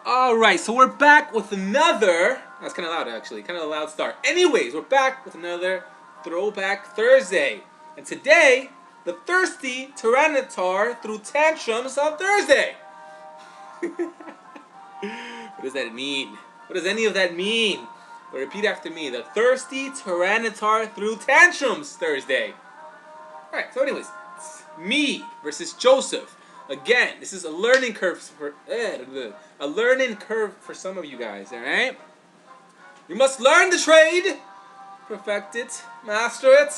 Alright, so we're back with another... That's kind of loud, actually. Kind of a loud start. Anyways, we're back with another Throwback Thursday. And today, the thirsty Tyranitar threw tantrums on Thursday. What does that mean? What does any of that mean? But repeat after me. The thirsty Tyranitar threw tantrums Thursday. Alright, so anyways, it's me versus Joseph. Again, this is a learning curve for some of you guys, alright? You must learn the trade, perfect it, master it.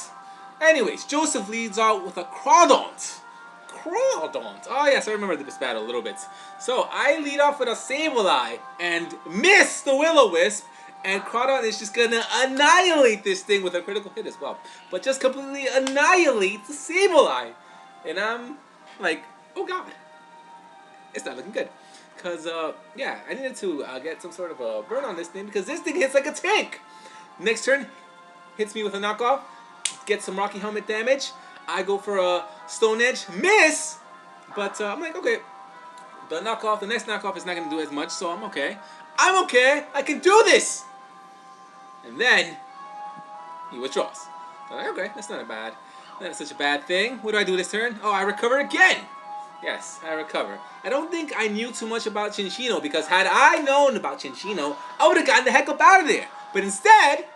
Anyways, Joseph leads out with a Crawdaunt. Crawdaunt. Oh yes, I remember this battle a little bit. So I lead off with a Sableye and miss the Will-O-Wisp, and Crawdaunt is just gonna annihilate this thing with a critical hit as well. But just completely annihilate the Sableye. And I'm like, oh god, it's not looking good. Because, yeah, I needed to get some sort of a burn on this thing because this thing hits like a tank. Next turn, hits me with a knockoff, gets some Rocky Helmet damage. I go for a Stone Edge, miss, but I'm like, okay, the next knockoff is not going to do as much, so I'm okay. I'm okay, I can do this! And then, he withdraws. I'm like, okay, that's not such a bad thing. What do I do this turn? Oh, I recover again! Yes, I recover. I don't think I knew too much about Chinchino, because had I known about Chinchino, I would have gotten the heck up out of there. But instead,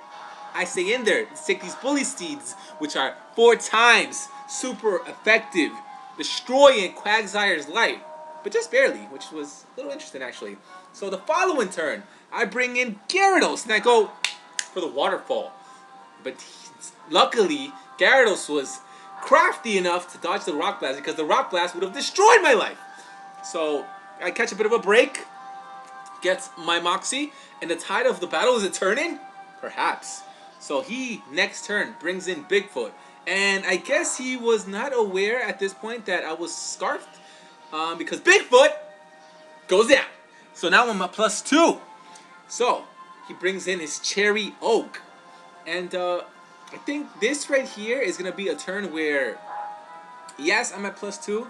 I stay in there to take these Bully Steeds, which are 4 times super effective, destroying Quagsire's life. But just barely, which was a little interesting actually. So the following turn, I bring in Gyarados, and I go for the Waterfall. But luckily, Gyarados was crafty enough to dodge the Rock Blast, because the Rock Blast would have destroyed my life. So I catch a bit of a break, gets my Moxie, and the tide of the battle is it turning? Perhaps. So he, next turn, brings in Bigfoot. And I guess he was not aware at this point that I was scarfed, because Bigfoot goes down. So now I'm at +2. So he brings in his Cherry Oak. And I think this right here is going to be a turn where, yes, I'm at +2.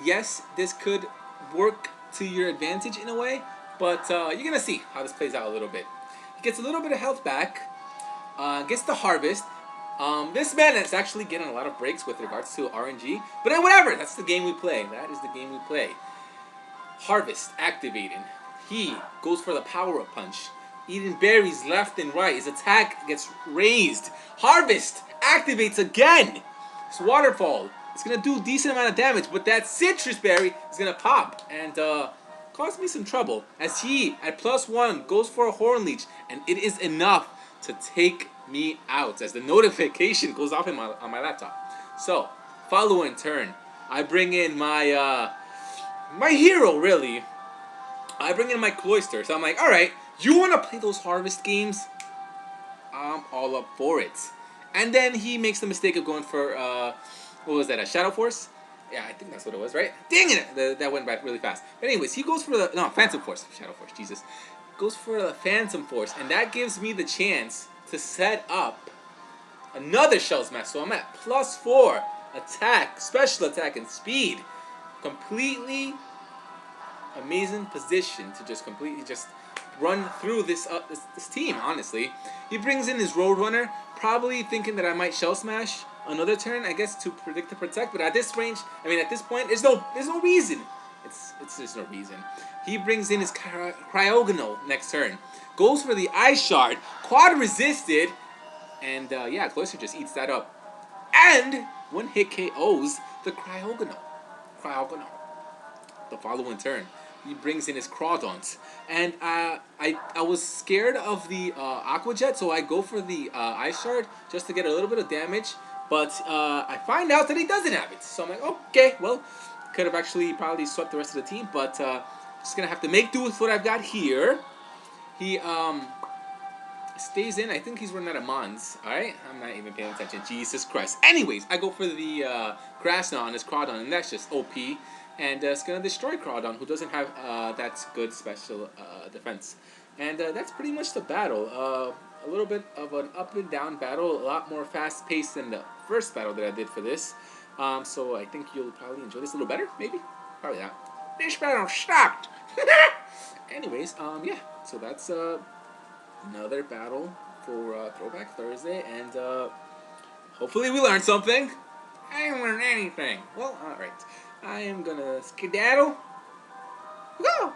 Yes, this could work to your advantage in a way. But you're going to see how this plays out a little bit. He gets a little bit of health back. Gets the Harvest. This man is actually getting a lot of breaks with regards to RNG. But whatever, that's the game we play. That is the game we play. Harvest activating. He goes for the Power-Up Punch. Eating berries left and right. His attack gets raised. Harvest activates again. His Waterfall. It's going to do a decent amount of damage, but that Citrus Berry is going to pop and cause me some trouble. As he, at +1, goes for a Horn Leech, and it is enough to take me out as the notification goes off on my laptop. So, following turn, I bring in my my hero, really. I bring in my Cloyster. So I'm like, alright, you want to play those Harvest games? I'm all up for it. And then he makes the mistake of going for, what was that, a Shadow Force? Yeah, I think that's what it was, right? Dang it! That went back really fast. But anyways, he goes for the, no, Phantom Force. Shadow Force, Jesus. Goes for the Phantom Force, and that gives me the chance to set up another Shell Smash. So I'm at +4 attack, special attack, and speed. Completely amazing position to just completely just run through this team, honestly. He brings in his Roadrunner, probably thinking that I might Shell Smash another turn, I guess, to predict the Protect, but at this range, I mean, at this point, there's no reason. There's no reason. He brings in his Cryogonal next turn. Goes for the Ice Shard, quad resisted, and yeah, Cloyster just eats that up. And one hit KOs the Cryogonal. The following turn, he brings in his Crawdaunt, and I was scared of the Aqua Jet, so I go for the Ice Shard just to get a little bit of damage. But I find out that he doesn't have it, so I'm like, okay, well, could have actually probably swept the rest of the team, but just gonna have to make do with what I've got here. He stays in. I think he's running out of Mons. All right, I'm not even paying attention. Jesus Christ. Anyways, I go for the Grassna on his Crawdaunt, and that's just OP. And it's going to destroy Crawdaunt, who doesn't have that good special defense. And that's pretty much the battle. A little bit of an up and down battle, a lot more fast paced than the first battle that I did for this. So I think you'll probably enjoy this a little better, maybe? Probably not. This battle sucked! anyways, yeah. So that's another battle for Throwback Thursday, and hopefully we learned something. I didn't learn anything. Well, alright. I am gonna skedaddle. Go!